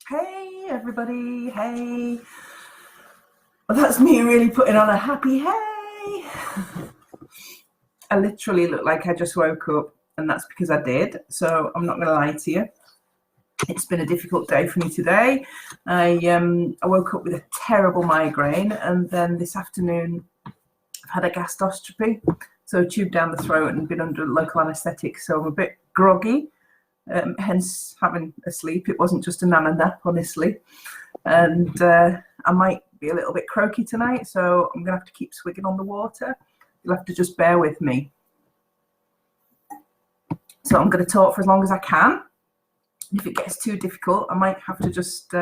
Hey everybody, hey. Well, that's me really putting on a happy hey. I literally look like I just woke up, and that's because I did, so I'm not going to lie to you. It's been a difficult day for me today. I woke up with a terrible migraine, and then this afternoon I've had a gastroscopy, so tube down the throat and been under local anaesthetic, so I'm a bit groggy, hence having a sleep. It wasn't just a nana nap, honestly. And I might be a little bit croaky tonight, so I'm going to have to keep swigging on the water. You'll have to just bear with me. So I'm going to talk for as long as I can. If it gets too difficult, I might have to just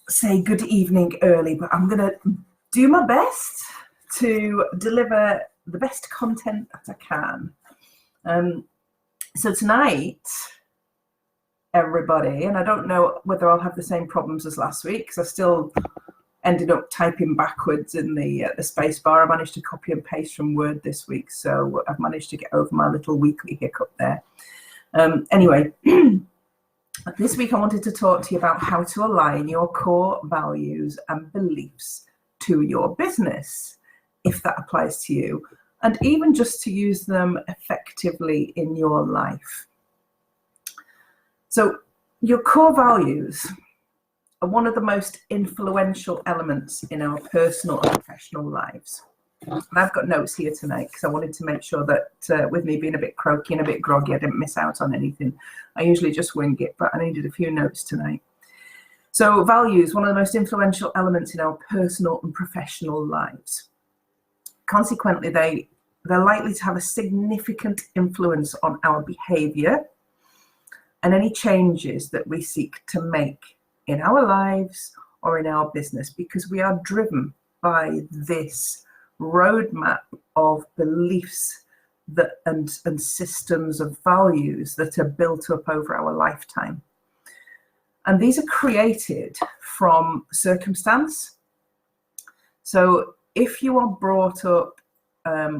say good evening early, but I'm going to do my best to deliver the best content that I can. So tonight, everybody, and I don't know whether I'll have the same problems as last week because I still ended up typing backwards in the space bar. I managed to copy and paste from Word this week, so I've managed to get over my little weekly hiccup there. Anyway, this week I wanted to talk to you about how to align your core values and beliefs to your business, if that applies to you, and even just to use them effectively in your life. So your core values are one of the most influential elements in our personal and professional lives. And I've got notes here tonight because I wanted to make sure that with me being a bit croaky and a bit groggy, I didn't miss out on anything. I usually just wing it, but I needed a few notes tonight. So values, one of the most influential elements in our personal and professional lives. Consequently, they're likely to have a significant influence on our behavior and any changes that we seek to make in our lives or in our business, because we are driven by this roadmap of beliefs and systems of values that are built up over our lifetime. And these are created from circumstance. So if you are brought up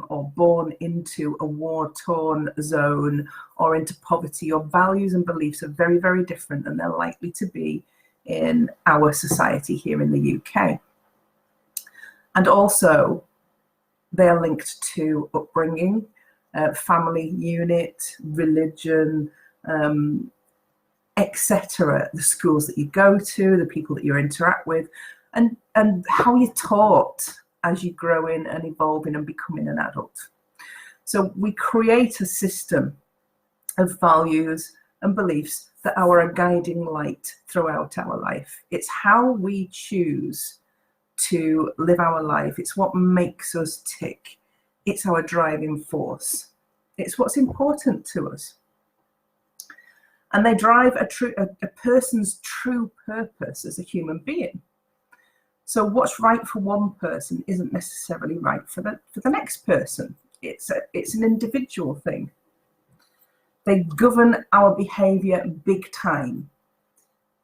or born into a war-torn zone or into poverty, your values and beliefs are very, very different than they're likely to be in our society here in the UK. And also, they are linked to upbringing, family unit, religion, etc., the schools that you go to, the people that you interact with, and how you're taught as you grow in and evolving and becoming an adult. So we create a system of values and beliefs that are a guiding light throughout our life. It's how we choose to live our life. It's what makes us tick. It's our driving force. It's what's important to us. And they drive a person's true purpose as a human being. So what's right for one person isn't necessarily right for the next person. It's an individual thing. They govern our behavior big time.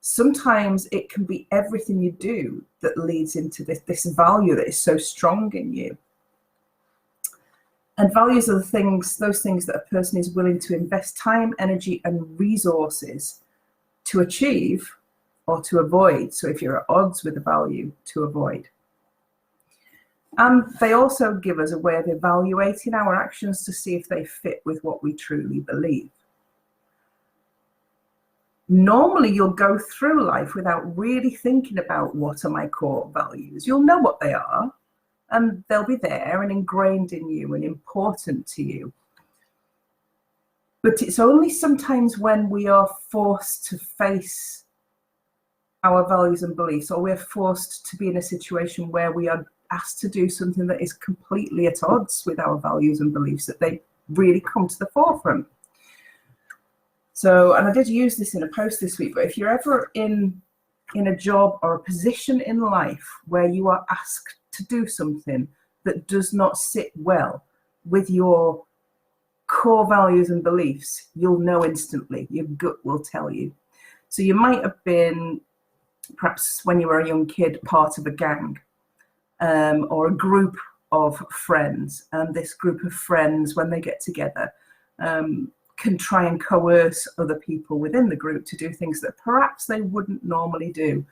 Sometimes it can be everything you do that leads into this value that is so strong in you. And values are those things that a person is willing to invest time, energy, and resources to achieve or to avoid. So if you're at odds with a value, to avoid. And they also give us a way of evaluating our actions to see if they fit with what we truly believe. Normally, you'll go through life without really thinking about what are my core values. You'll know what they are, and they'll be there and ingrained in you and important to you. But it's only sometimes when we are forced to face our values and beliefs, or we're forced to be in a situation where we are asked to do something that is completely at odds with our values and beliefs, that they really come to the forefront. So, and I did use this in a post this week, but if you're ever in a job or a position in life where you are asked to do something that does not sit well with your core values and beliefs, you'll know instantly. Your gut will tell you. So you might have been, perhaps when you were a young kid, part of a gang or a group of friends. And this group of friends, when they get together, can try and coerce other people within the group to do things that perhaps they wouldn't normally do.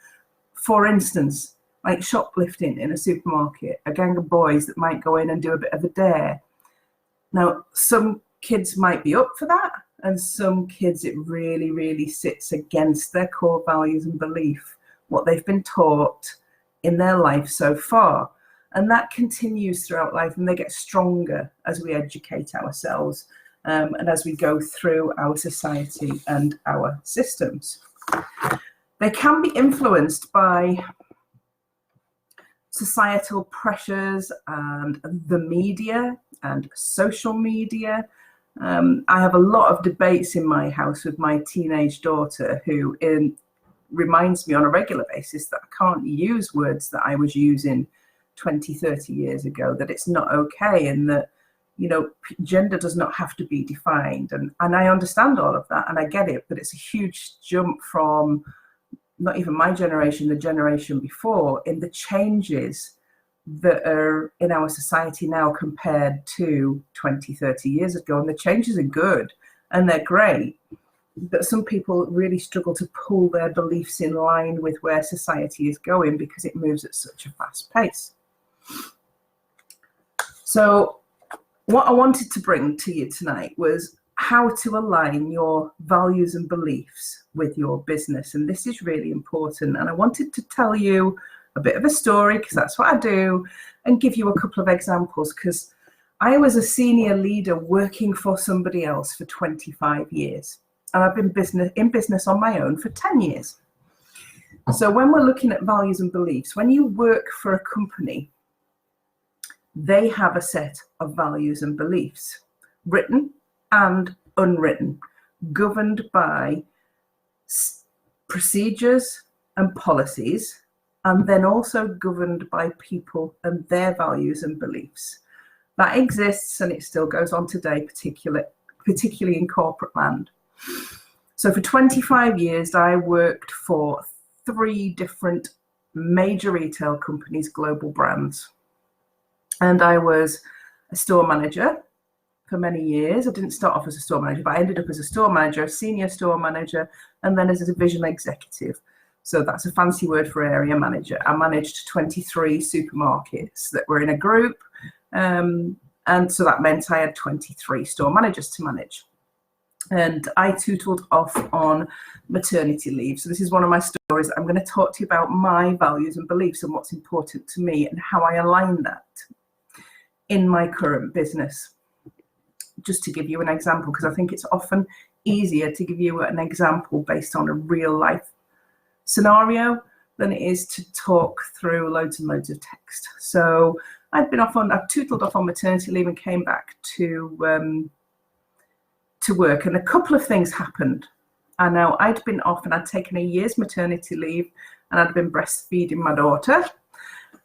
For instance, like shoplifting in a supermarket, a gang of boys that might go in and do a bit of a dare. Now, some kids might be up for that, and some kids it really, really sits against their core values and belief, what they've been taught in their life so far. And that continues throughout life, and they get stronger as we educate ourselves and as we go through our society and our systems. They can be influenced by societal pressures and the media and social media. I have a lot of debates in my house with my teenage daughter who reminds me on a regular basis that I can't use words that I was using 20, 30 years ago, that it's not okay, and that, you know, gender does not have to be defined. And I understand all of that and I get it, but it's a huge jump from not even my generation, the generation before, in the changes that are in our society now compared to 20, 30 years ago. And the changes are good and they're great, but some people really struggle to pull their beliefs in line with where society is going because it moves at such a fast pace. So what I wanted to bring to you tonight was how to align your values and beliefs with your business. And this is really important. And I wanted to tell you a bit of a story, because that's what I do, and give you a couple of examples, because I was a senior leader working for somebody else for 25 years. And I've been in business on my own for 10 years. So when we're looking at values and beliefs, when you work for a company, they have a set of values and beliefs, written and unwritten, governed by procedures and policies, and then also governed by people and their values and beliefs. That exists and it still goes on today, particularly in corporate land. So for 25 years, I worked for 3 different major retail companies, global brands. And I was a store manager for many years. I didn't start off as a store manager, but I ended up as a store manager, a senior store manager, and then as a division executive. So that's a fancy word for area manager. I managed 23 supermarkets that were in a group. And so that meant I had 23 store managers to manage. And I tootled off on maternity leave. So this is one of my stories. I'm going to talk to you about my values and beliefs and what's important to me and how I align that in my current business. Just to give you an example, because I think it's often easier to give you an example based on a real life scenario than it is to talk through loads and loads of text. So I've tootled off on maternity leave and came back to work, and a couple of things happened. And now I'd been off and I'd taken a year's maternity leave and I'd been breastfeeding my daughter.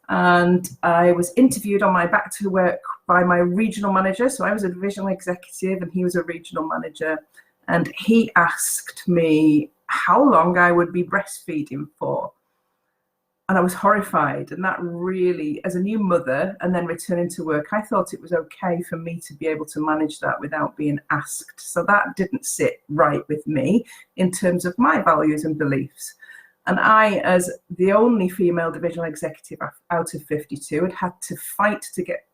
And I was interviewed on my back to work by my regional manager. So I was a divisional executive and he was a regional manager. And he asked me how long I would be breastfeeding for. And I was horrified. And that really, as a new mother and then returning to work, I thought it was okay for me to be able to manage that without being asked. So that didn't sit right with me in terms of my values and beliefs. And I, as the only female divisional executive out of 52, had to fight to get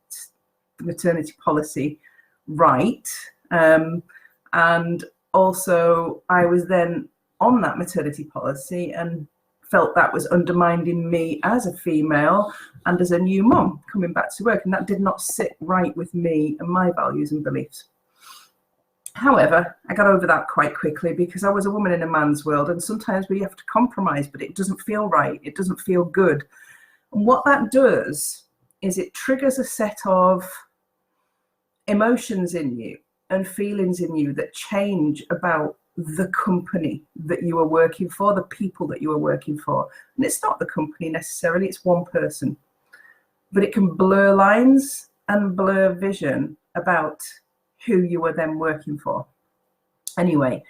the maternity policy right. And also I was then on that maternity policy and felt that was undermining me as a female and as a new mum coming back to work. And that did not sit right with me and my values and beliefs. However, I got over that quite quickly because I was a woman in a man's world, and sometimes we have to compromise, but it doesn't feel right. It doesn't feel good. And what that does is it triggers a set of emotions in you and feelings in you that change about the company that you are working for, the people that you are working for. And it's not the company necessarily, it's one person. But it can blur lines and blur vision about who you were then working for. Anyway,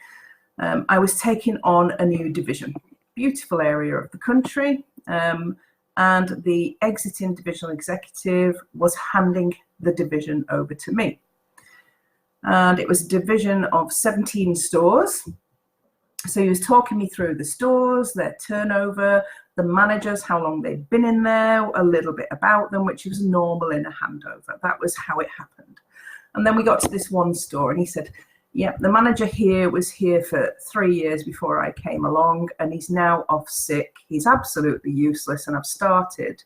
I was taking on a new division, beautiful area of the country, and the exiting divisional executive was handing the division over to me. And it was a division of 17 stores. So he was talking me through the stores, their turnover, the managers, how long they'd been in there, a little bit about them, which was normal in a handover. That was how it happened. And then we got to this one store and he said, yeah, the manager here was here for 3 years before I came along and he's now off sick. He's absolutely useless and I've started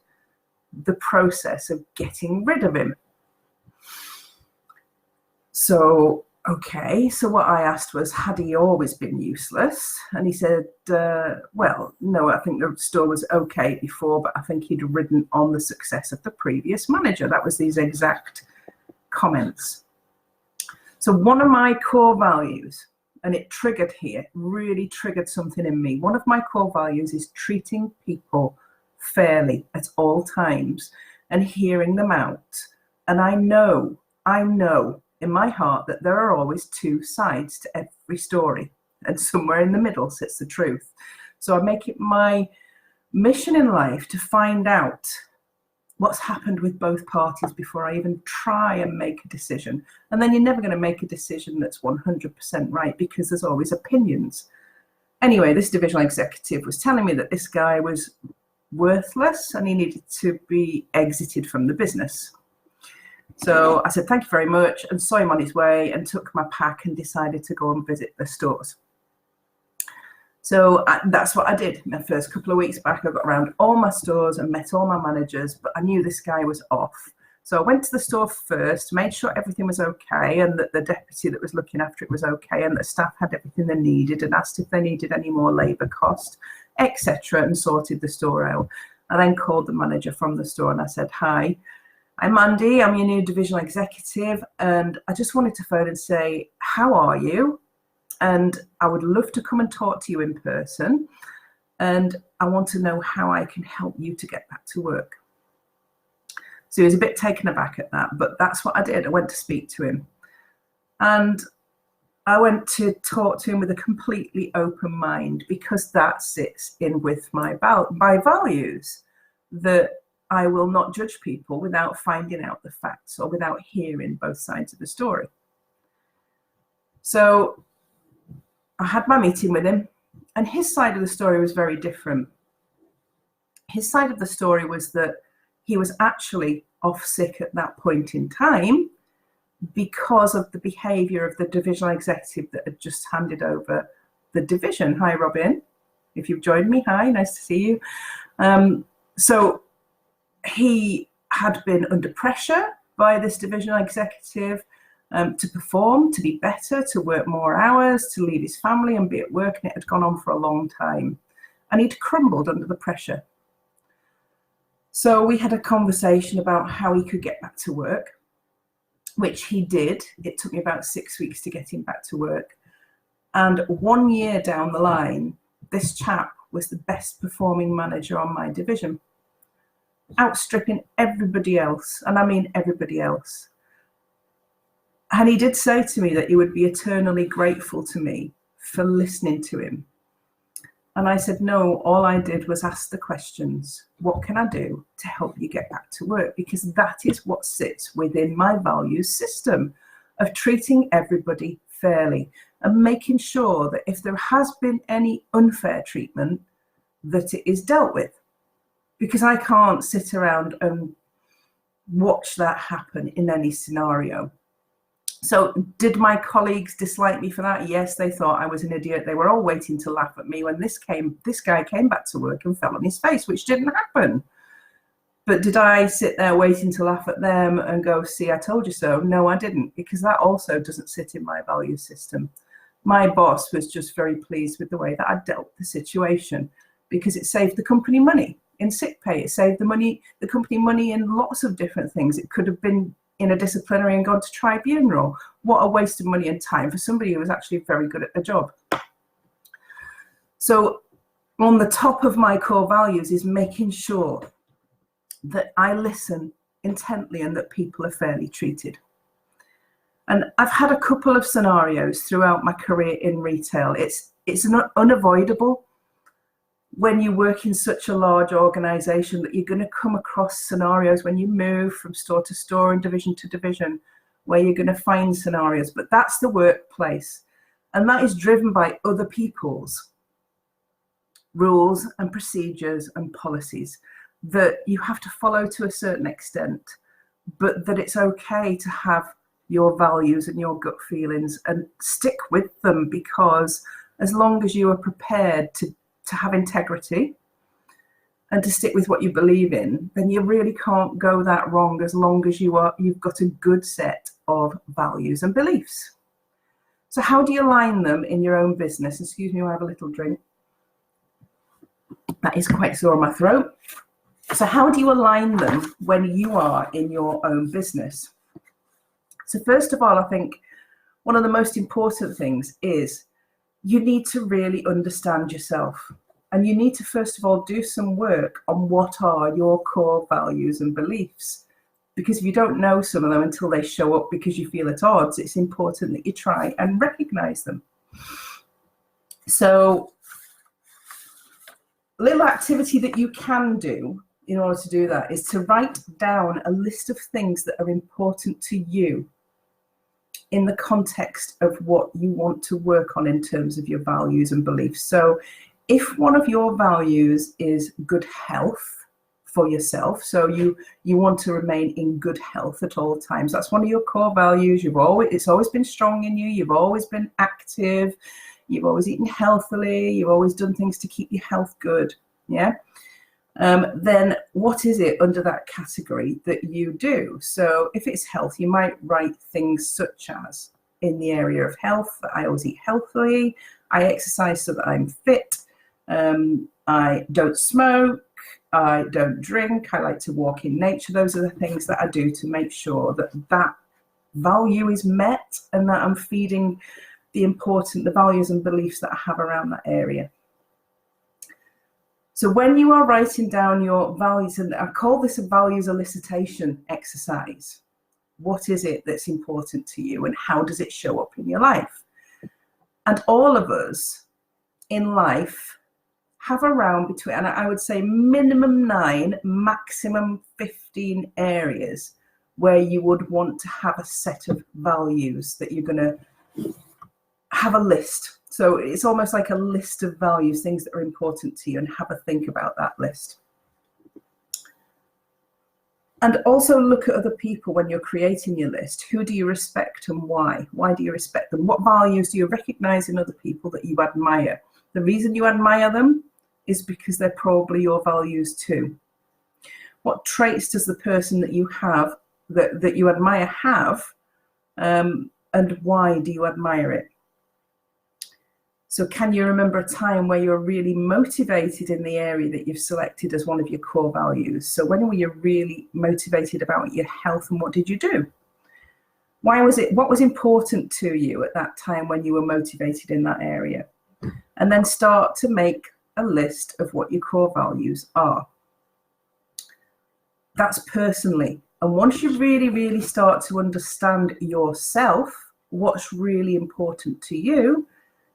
the process of getting rid of him. So, okay, so what I asked was, had he always been useless? And he said, well, no, I think the store was okay before, but I think he'd ridden on the success of the previous manager. That was these exact comments. So one of my core values, and it triggered here, really triggered something in me. One of my core values is treating people fairly at all times and hearing them out. And I know in my heart that there are always two sides to every story, and somewhere in the middle sits the truth. So I make it my mission in life to find out what's happened with both parties before I even try and make a decision. And then you're never going to make a decision that's 100% right because there's always opinions. Anyway, this divisional executive was telling me that this guy was worthless and he needed to be exited from the business. So I said, thank you very much, and saw him on his way and took my pack and decided to go and visit the stores. So that's what I did. In the first couple of weeks back, I got around all my stores and met all my managers, but I knew this guy was off. So I went to the store first, made sure everything was okay and that the deputy that was looking after it was okay and the staff had everything they needed, and asked if they needed any more labour cost, etc., and sorted the store out. I then called the manager from the store and I said, hi, I'm Mandy, I'm your new divisional executive, and I just wanted to phone and say, how are you? And I would love to come and talk to you in person, and I want to know how I can help you to get back to work. So he was a bit taken aback at that, but that's what I did. I went to speak to him, and I went to talk to him with a completely open mind, because that sits in with my values, that I will not judge people without finding out the facts or without hearing both sides of the story. So I had my meeting with him, and his side of the story was very different. His side of the story was that he was actually off sick at that point in time because of the behaviour of the divisional executive that had just handed over the division. Hi, Robin. If you've joined me, hi, nice to see you. So he had been under pressure by this divisional executive to perform, to be better, to work more hours, to leave his family and be at work, and it had gone on for a long time. And he'd crumbled under the pressure. So we had a conversation about how he could get back to work, which he did. It took me about 6 weeks to get him back to work. And 1 year down the line, this chap was the best performing manager on my division, outstripping everybody else, and I mean everybody else. And he did say to me that he would be eternally grateful to me for listening to him. And I said, no, all I did was ask the questions. What can I do to help you get back to work? Because that is what sits within my values system of treating everybody fairly and making sure that if there has been any unfair treatment, that it is dealt with. Because I can't sit around and watch that happen in any scenario. So did my colleagues dislike me for that? Yes, they thought I was an idiot. They were all waiting to laugh at me when this guy came back to work and fell on his face, which didn't happen. But did I sit there waiting to laugh at them and go, see, I told you so? No, I didn't, because that also doesn't sit in my value system. My boss was just very pleased with the way that I dealt with the situation, because it saved the company money in sick pay. It saved the company money in lots of different things. It could have been in a disciplinary and gone to tribunal. What a waste of money and time for somebody who was actually very good at their job. So on the top of my core values is making sure that I listen intently and that people are fairly treated. And I've had a couple of scenarios throughout my career in retail. It's unavoidable when you work in such a large organization that you're going to come across scenarios when you move from store to store and division to division where you're going to find scenarios, but that's the workplace. And that is driven by other people's rules and procedures and policies that you have to follow to a certain extent, but that it's okay to have your values and your gut feelings and stick with them, because as long as you are prepared to have integrity and to stick with what you believe in, then you really can't go that wrong, as long as you've got a good set of values and beliefs. So how do you align them in your own business? Excuse me, I have a little drink. That is quite sore on my throat. So how do you align them when you are in your own business? So first of all, I think one of the most important things is you need to really understand yourself. And you need to, first of all, do some work on what are your core values and beliefs. Because if you don't know some of them until they show up because you feel at odds, it's important that you try and recognize them. So a little activity that you can do in order to do that is to write down a list of things that are important to you in the context of what you want to work on in terms of your values and beliefs. So if one of your values is good health for yourself, so you want to remain in good health at all times, that's one of your core values. It's always been strong in you. You've always been active. You've always eaten healthily. You've always done things to keep your health good. Yeah. Then what is it under that category that you do? So if it's health, you might write things such as, in the area of health, I always eat healthily. I exercise so that I'm fit. I don't smoke. I don't drink. I like to walk in nature. Those are the things that I do to make sure that that value is met and that I'm feeding the values and beliefs that I have around that area. So when you are writing down your values, and I call this a values elicitation exercise, what is it that's important to you and how does it show up in your life? And all of us in life have around between, and I would say minimum 9, maximum 15 areas where you would want to have a set of values that you're going to have a list. So it's almost like a list of values, things that are important to you, and have a think about that list. And also look at other people when you're creating your list. Who do you respect and why? Why do you respect them? What values do you recognize in other people that you admire? The reason you admire them is because they're probably your values too. What traits does the person that you have, that you admire have, and why do you admire it? So can you remember a time where you're really motivated in the area that you've selected as one of your core values? So when were you really motivated about your health, and what did you do? Why was it? What was important to you at that time when you were motivated in that area? And then start to make a list of what your core values are. That's personally. And once you really, really start to understand yourself, what's really important to you,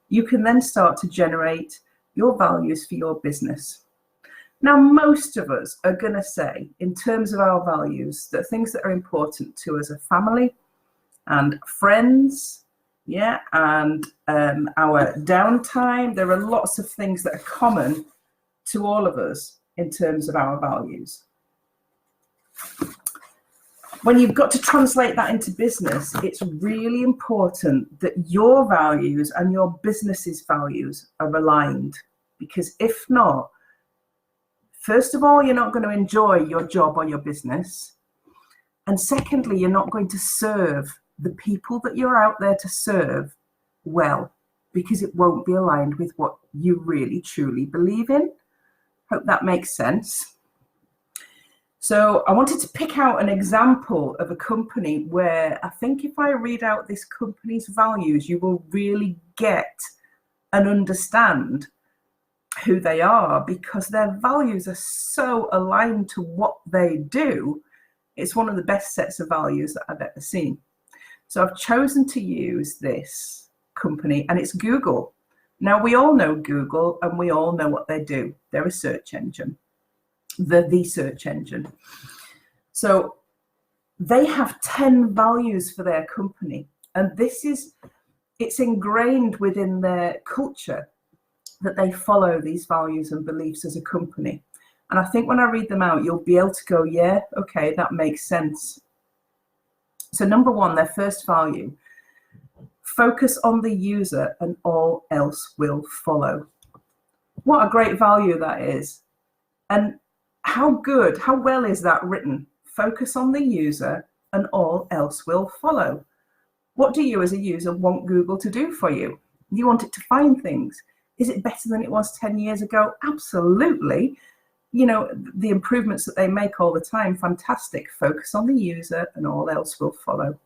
you can then start to generate your values for your business. Now, most of us are going to say, in terms of our values, that things that are important to us are family and friends, yeah, and our downtime. There are lots of things that are common to all of us in terms of our values. When you've got to translate that into business, it's really important that your values and your business's values are aligned. Because if not, first of all, you're not going to enjoy your job or your business. And secondly, you're not going to serve the people that you're out there to serve well, because it won't be aligned with what you really, truly believe in. Hope that makes sense. So I wanted to pick out an example of a company where I think if I read out this company's values, you will really get and understand who they are, because their values are so aligned to what they do. It's one of the best sets of values that I've ever seen. So I've chosen to use this company, and it's Google. Now, we all know Google and we all know what they do. They're a search engine. The search engine. So They have 10 values for their company, and it's ingrained within their culture that they follow these values and beliefs as a company. And I think when I read them out, you'll be able to go, yeah, okay, that makes sense. So number one, their first value, focus on the user and all else will follow. What a great value that is. And how well is that written? Focus on the user and all else will follow. What do you as a user want Google to do for you? You want it to find things. Is it better than it was 10 years ago? Absolutely. You know, the improvements that they make all the time, fantastic. Focus on the user and all else will follow.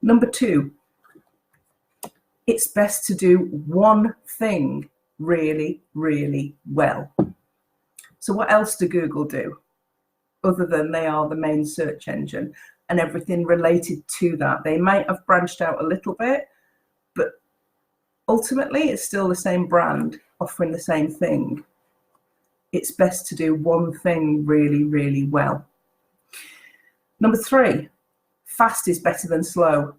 Number two, it's best to do one thing really, really well. So what else do Google do other than they are the main search engine and everything related to that? They might have branched out a little bit, but ultimately it's still the same brand offering the same thing. It's best to do one thing really, really well. Number three, fast is better than slow.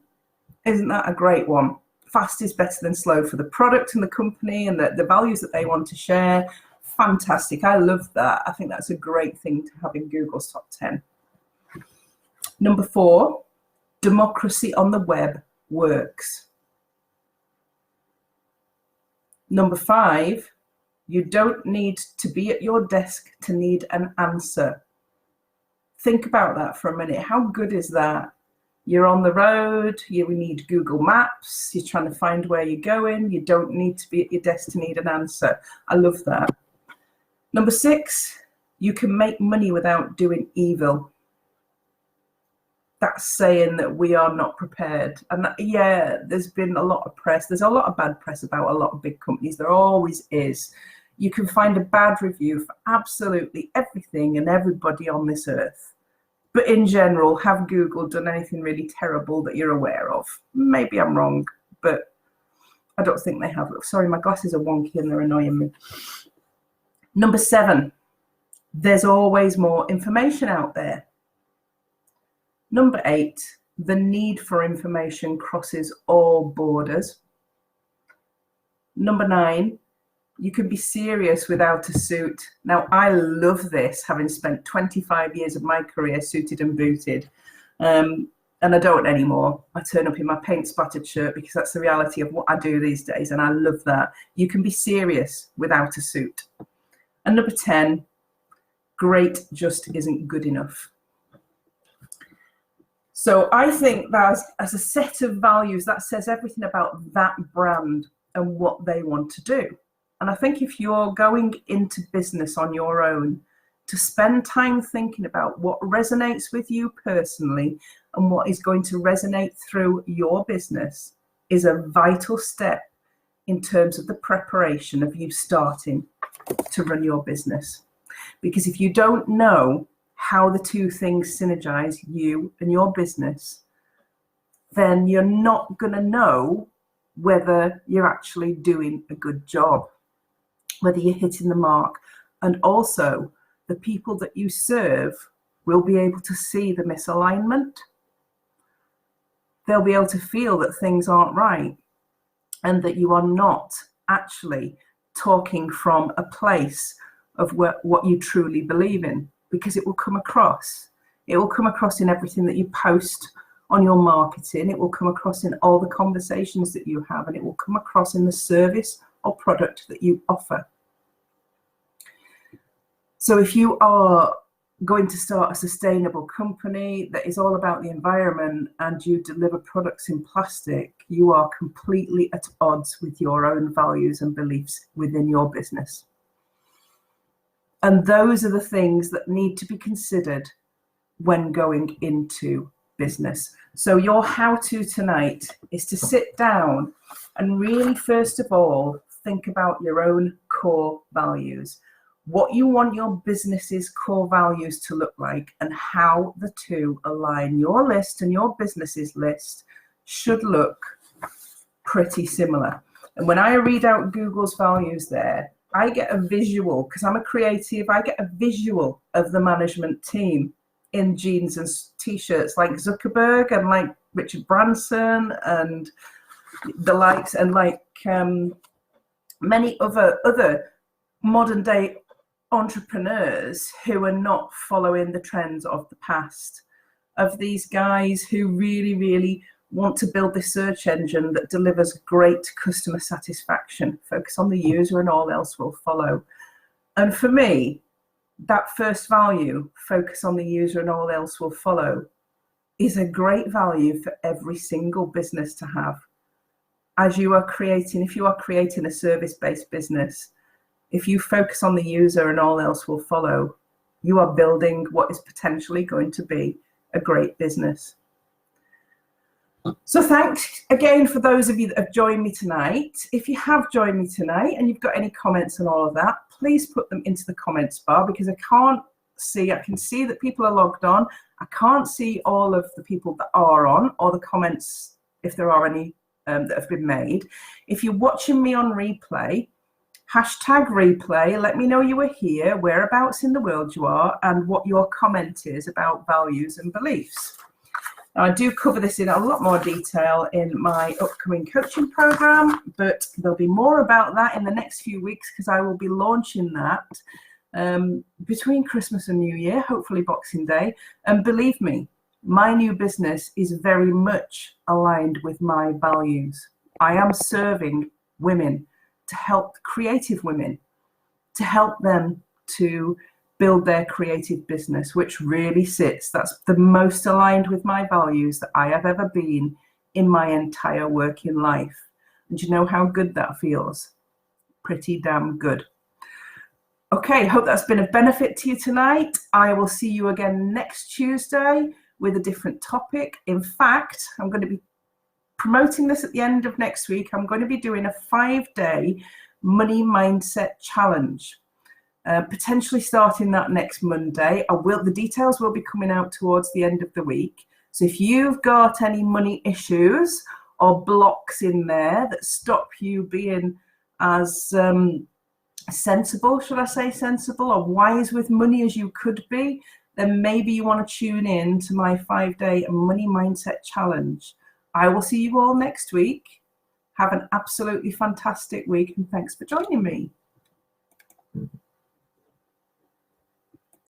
Isn't that a great one? Fast is better than slow for the product and the company and the values that they want to share. Fantastic. I love that. I think that's a great thing to have in Google's top 10. Number four, democracy on the web works. Number five, you don't need to be at your desk to need an answer. Think about that for a minute. How good is that? You're on the road, you need Google Maps, you're trying to find where you're going, you don't need to be at your desk to need an answer. I love that. Number six, you can make money without doing evil. That's saying that we are not prepared. And yeah, there's been a lot of press. There's a lot of bad press about a lot of big companies. There always is. You can find a bad review for absolutely everything and everybody on this earth. But in general, have Google done anything really terrible that you're aware of? Maybe I'm wrong, but I don't think they have. Sorry, my glasses are wonky and they're annoying me. Number seven, there's always more information out there. Number eight, the need for information crosses all borders. Number nine, you can be serious without a suit. Now, I love this, having spent 25 years of my career suited and booted. And I don't anymore. I turn up in my paint splattered shirt because that's the reality of what I do these days. And I love that. You can be serious without a suit. And number 10, great just isn't good enough. So I think that as a set of values, that says everything about that brand and what they want to do. And I think if you're going into business on your own, to spend time thinking about what resonates with you personally and what is going to resonate through your business is a vital step in terms of the preparation of you starting to run your business. Because if you don't know how the two things synergize, you and your business, then you're not going to know whether you're actually doing a good job, whether you're hitting the mark. And also, the people that you serve will be able to see the misalignment. They'll be able to feel that things aren't right and that you are not actually talking from a place of what you truly believe in, because it will come across. It will come across in everything that you post on your marketing. It will come across in all the conversations that you have, and it will come across in the service or product that you offer. So if you are going to start a sustainable company that is all about the environment and you deliver products in plastic, you are completely at odds with your own values and beliefs within your business. And those are the things that need to be considered when going into business. So your how-to tonight is to sit down and really, first of all, think about your own core values, what you want your business's core values to look like, and how the two align. Your list and your business's list should look pretty similar. And when I read out Google's values there, I get a visual, because I'm a creative, I get a visual of the management team in jeans and t-shirts like Zuckerberg and like Richard Branson and the likes, and like many other modern day entrepreneurs who are not following the trends of the past, of these guys who really want to build this search engine that delivers great customer satisfaction. Focus on the user and all else will follow. And for me, that first value, focus on the user and all else will follow, is a great value for every single business to have. As you are creating, if you are creating a service-based business, if you focus on the user and all else will follow, you are building what is potentially going to be a great business. So thanks again for those of you that have joined me tonight. If you have joined me tonight and you've got any comments and all of that, please put them into the comments bar, because I can see that people are logged on. I can't see all of the people that are on, or the comments, if there are any that have been made. If you're watching me on replay, hashtag replay, let me know you were here, whereabouts in the world you are, and what your comment is about values and beliefs. Now, I do cover this in a lot more detail in my upcoming coaching program, but there'll be more about that in the next few weeks, because I will be launching that between Christmas and New Year, hopefully Boxing Day. And believe me, my new business is very much aligned with my values. I am serving women, to help creative women, to help them to build their creative business, which really that's the most aligned with my values that I have ever been in my entire working life. And you know how good that feels? Pretty damn good. Okay, hope that's been of benefit to you tonight. I will see you again next Tuesday with a different topic. In fact, I'm going to be promoting this at the end of next week. I'm going to be doing a 5-day money mindset challenge. Potentially starting that next Monday. The details will be coming out towards the end of the week. So if you've got any money issues or blocks in there that stop you being as sensible, should I say sensible, or wise with money as you could be, then maybe you want to tune in to my 5-day money mindset challenge. I will see you all next week. Have an absolutely fantastic week, and thanks for joining me.